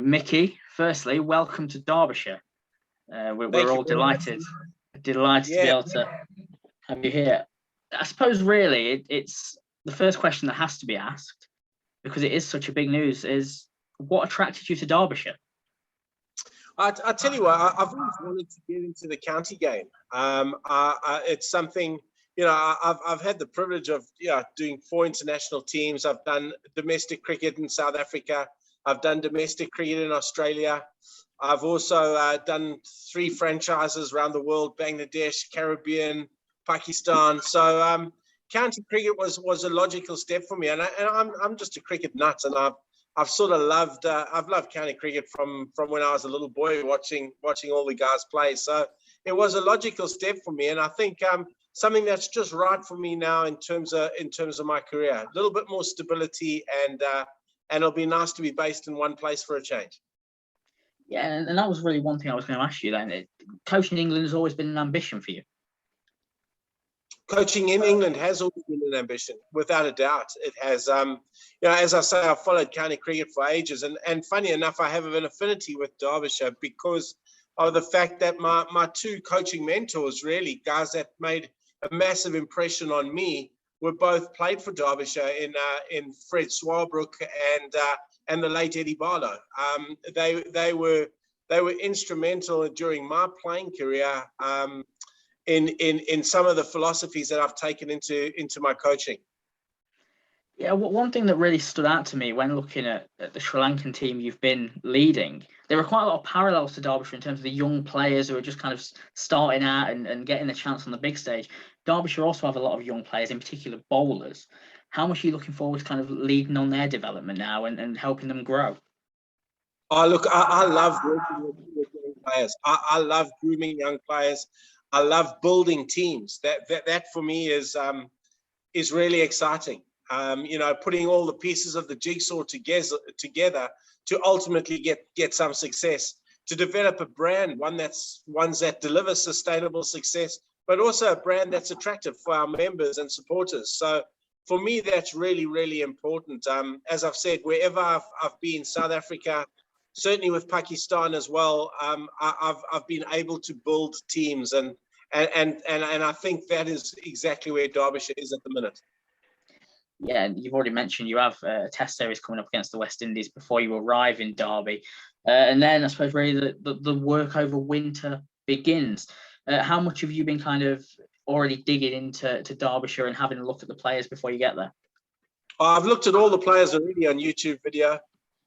Mickey, firstly, welcome to Derbyshire. We're all delighted to be able to have you here. I suppose really it's the first question that has to be asked, because it is such a big news, is what attracted you to Derbyshire? I tell you what, I've always wanted to get into the county game. It's something, I've had the privilege of doing 4 international teams. I've done domestic cricket in South Africa. I've done domestic cricket in Australia. I've also done 3 franchises around the world: Bangladesh, Caribbean, Pakistan. So county cricket was a logical step for me, and I'm just a cricket nut, and I've sort of loved county cricket from when I was a little boy, watching all the guys play. So it was a logical step for me, and I think something that's just right for me now in terms of my career. A little bit more stability, and it'll be nice to be based in one place for a change. Yeah, and that was really one thing I was going to ask you then. Coaching in England has always been an ambition for you. Coaching in England has always been an ambition, without a doubt. It has, as I say, I've followed county cricket for ages. And funny enough, I have an affinity with Derbyshire because of the fact that my 2 coaching mentors, really, guys that made a massive impression on me, were both played for Derbyshire in Fred Swarbrook and the late Eddie Barlow. They were instrumental during my playing career in some of the philosophies that I've taken into my coaching. Yeah, one thing that really stood out to me when looking at the Sri Lankan team you've been leading, there were quite a lot of parallels to Derbyshire in terms of the young players who are just kind of starting out and getting a chance on the big stage. Derbyshire also have a lot of young players, in particular bowlers. How much are you looking forward to kind of leading on their development now and helping them grow? Oh, look, I love working with young players. I love grooming young players. I love building teams. That for me is really exciting. Putting all the pieces of the jigsaw together to ultimately get some success, to develop a brand, ones that delivers sustainable success, but also a brand that's attractive for our members and supporters. So for me, that's really, really important. As I've said, wherever I've been, South Africa, certainly with Pakistan as well, I've been able to build teams, and I think that is exactly where Derbyshire is at the minute. Yeah, you've already mentioned you have a test series coming up against the West Indies before you arrive in Derby. And then I suppose really the work over winter begins. How much have you been kind of already digging into Derbyshire and having a look at the players before you get there? I've looked at all the players already on YouTube video.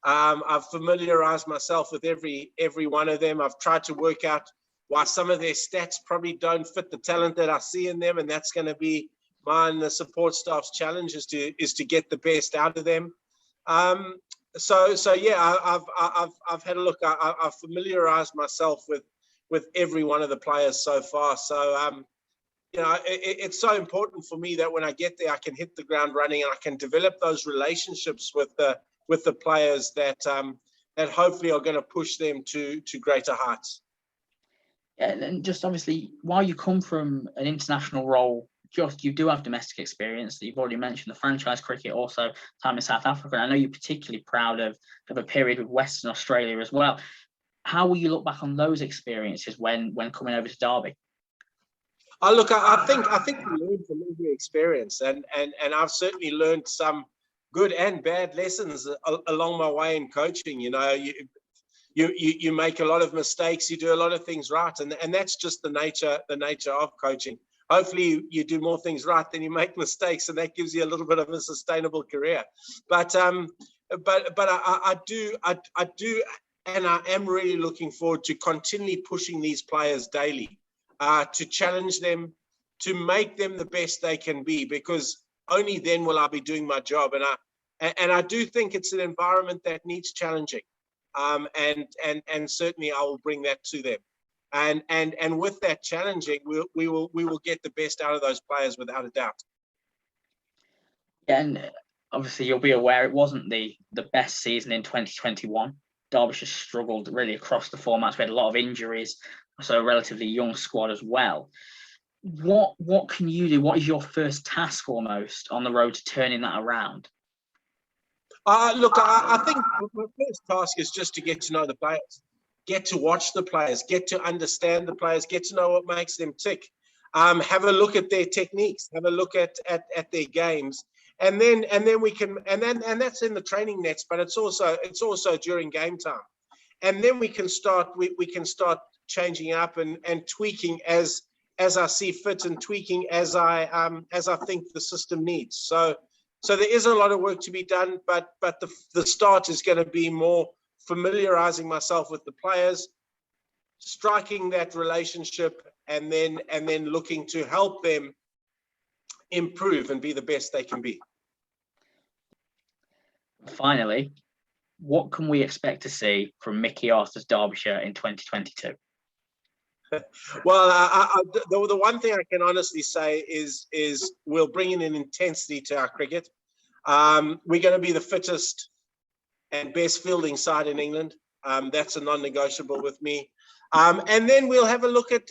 I've familiarized myself with every one of them. I've tried to work out why some of their stats probably don't fit the talent that I see in them, and that's going to be mine, the support staff's challenge, is to get the best out of them. So yeah, I've had a look. I've familiarized myself with every one of the players so far. So it's so important for me that when I get there, I can hit the ground running and I can develop those relationships with the players that hopefully are going to push them to greater heights. Yeah, and just obviously, while you come from an international role, you do have domestic experience that you've already mentioned, the franchise cricket, also time in South Africa. And I know you're particularly proud of a period with Western Australia as well. How will you look back on those experiences when coming over to Derby? I think we learned from every experience, and I've certainly learned some good and bad lessons along my way in coaching. You make a lot of mistakes, you do a lot of things right, and that's just the nature of coaching. Hopefully you do more things right than you make mistakes, and that gives you a little bit of a sustainable career. But I do, and I am really looking forward to continually pushing these players daily, to challenge them, to make them the best they can be, because only then will I be doing my job. And I do think it's an environment that needs challenging, and certainly I will bring that to them. And with that challenging, we will get the best out of those players without a doubt. Yeah, and obviously you'll be aware it wasn't the best season in 2021. Derbyshire struggled really across the formats. We had a lot of injuries, so a relatively young squad as well. What can you do? What is your first task almost on the road to turning that around? Look, I think my first task is just to get to know the players, get to watch the players, get to understand the players, get to know what makes them tick. Have a look at their techniques, have a look at their games, and then we can, and that's in the training nets, but it's also during game time, and then we can start changing up and tweaking as I see fit, and tweaking as I think the system needs. So there is a lot of work to be done, but the start is going to be more familiarizing myself with the players, striking that relationship, and then looking to help them improve and be the best they can be. Finally, what can we expect to see from Mickey Arthur's Derbyshire in 2022? Well, the one thing I can honestly say is we'll bring in an intensity to our cricket. We're going to be the fittest and best fielding side in England. That's a non-negotiable with me. And then we'll have a look at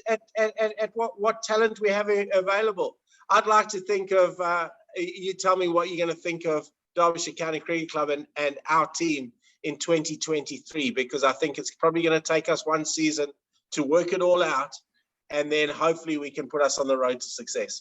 what talent we have available. I'd like to think of, you tell me what you're going to think of Derbyshire County Cricket Club and our team in 2023, because I think it's probably going to take us one season to work it all out, and then hopefully we can put us on the road to success.